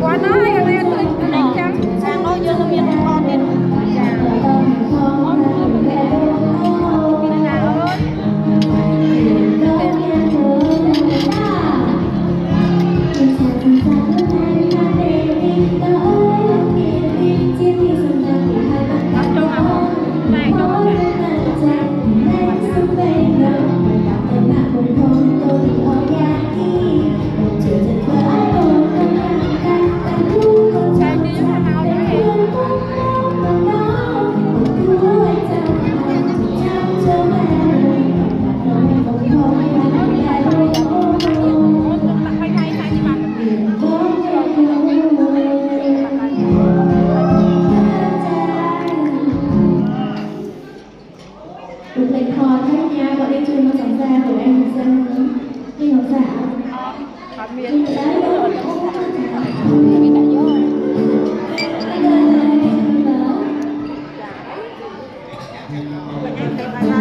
quá nói anh em tôi anh trắng sang nói vô nó miền con nên được lệnh thò hết nha, gọi đi chơi nó sẵn ra của em xem đi học giả miền đấy miền đại vô Hãy subscribe cho kênh Ghiền Mì Gõ để không bỏ lỡ